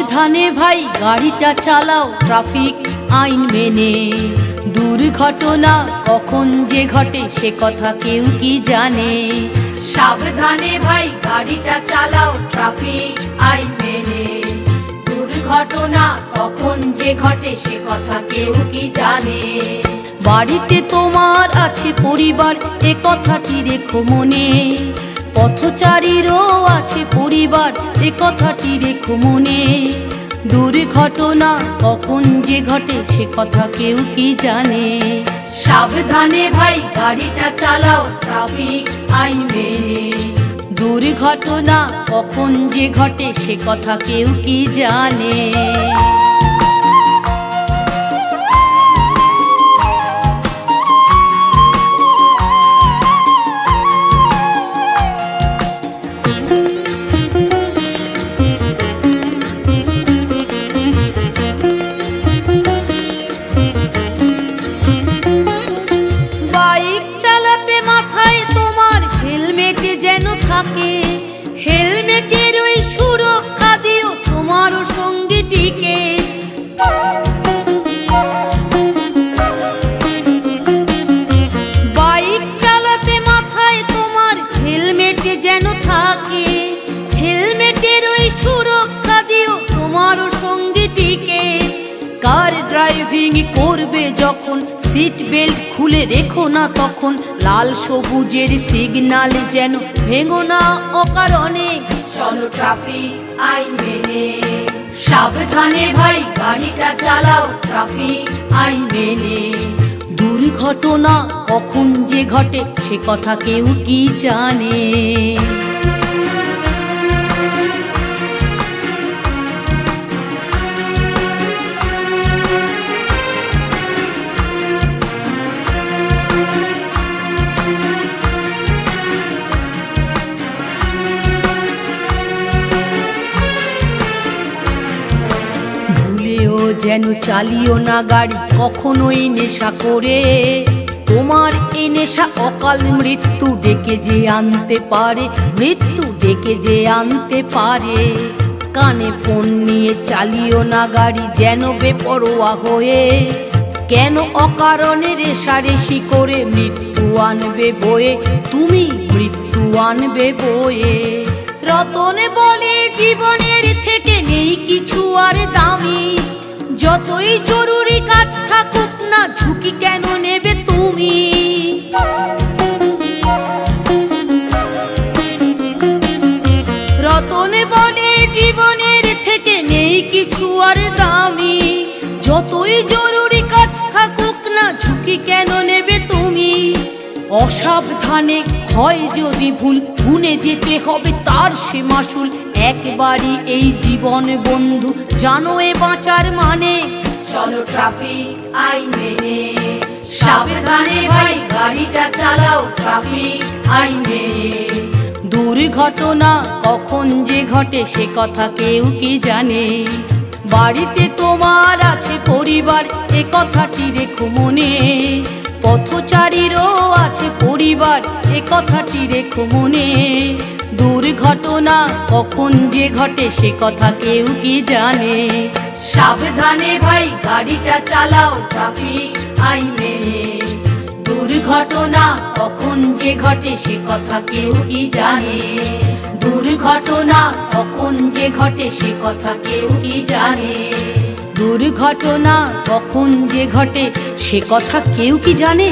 সাবধানে ভাই গাড়িটা চালাও ট্রাফিক আইন মেনে। দুর্ঘটনা কখন যে ঘটে সে কথা কেউ কি জানে। সাবধানে ভাই গাড়িটা চালাও ট্রাফিক আইন মেনে। দুর্ঘটনা কখন যে ঘটে সে কথা কেউ কি জানে। বাড়িতে তোমার আছে পরিবার, এ কথাটি রেখো মনে। পথচারীরও আছে পরিবার, এ কথাটি রেখো মনে। দুর্ঘটনা কখন যে ঘটে সে কথা কেউ কি জানে। সাবধানে ভাই গাড়িটা চালাও ট্রাফিক আইন মেনে। দুর্ঘটনা কখন যে ঘটে সে কথা কেউ কি জানে। হেলমেটের ওই সুরক্ষা দিও তোমারও সঙ্গীটিকে। বাইক চালাতে মাথায় তোমার হেলমেট যেন থাকে। হেলমেটের ওই সুরক্ষা দিও তোমারও সঙ্গীটিকে। কার ড্রাইভিং করবে যখন সিট বেল্ট খুলে রেখো না তখন। লাল সবুজের সিগন্যাল যেন ভেঙো না অকারণে। চলো ট্রাফিক আইন মেনে। সাবধানে ভাই গাড়িটা চালাও ট্রাফিক আইন মেনে। দুর্ঘটনা কখন যে ঘটে সে কথা কেউ কি জানে। যেন চালিও না গাড়ি কখনোই নেশা করে। তোমার এই নেশা অকাল মৃত্যু ডেকে যে আনতে পারে। মৃত্যু ডেকে যে আনতে পারে। কানে ফোন নিয়ে চালিও না গাড়ি যেন বেপরোয়া হয়ে। কেন অকারণে রেষারেষি করে মৃত্যু আনবে বয়ে। তুমি মৃত্যু আনবে বয়ে। রতনে বলে জীবনের থেকে নেই কিছু আর দামি। যতই জরুরি কাজ থাকুক না ঝুঁকি কেন নেবে তুমি। রতনে বলে জীবনের থেকে নেই কিছু আর দামি। যতই জরুরি কাজ থাকুক না ঝুঁকি কেন নেবে তুমি। অসাবধানে হয় যদি ভুল গুনে যেতে হবে তার সে মাসুল। একবারই এই জীবন বন্ধু জানো এ বাঁচার মানে। চলো ট্রাফিক আইন মেনে। সাবধানে ভাই গাড়িটা চালাও ট্রাফিক আইন মেনে। দুর্ঘটনা কখন যে ঘটে সে কথা কেউ কি জানে। বাড়িতে তোমার আছে পরিবার, এ কথাটি রেখো মনে। পথচারীরও আছে পরিবার, এ কথাটি রেখো মনে। দুর্ঘটনা কখন যে ঘটে সে কথা কেউ কি জানে। সাবধানে ভাই গাড়িটা চালাও ট্রাফিক আইন মেনে। দুর্ঘটনা কখন যে ঘটে সে কথা কেউ কি জানে। দুর্ঘটনা কখন যে ঘটে সে কথা কেউ কি জানে। দুর্ঘটনা কখন যে ঘটে সে কথা কেউ কি জানে।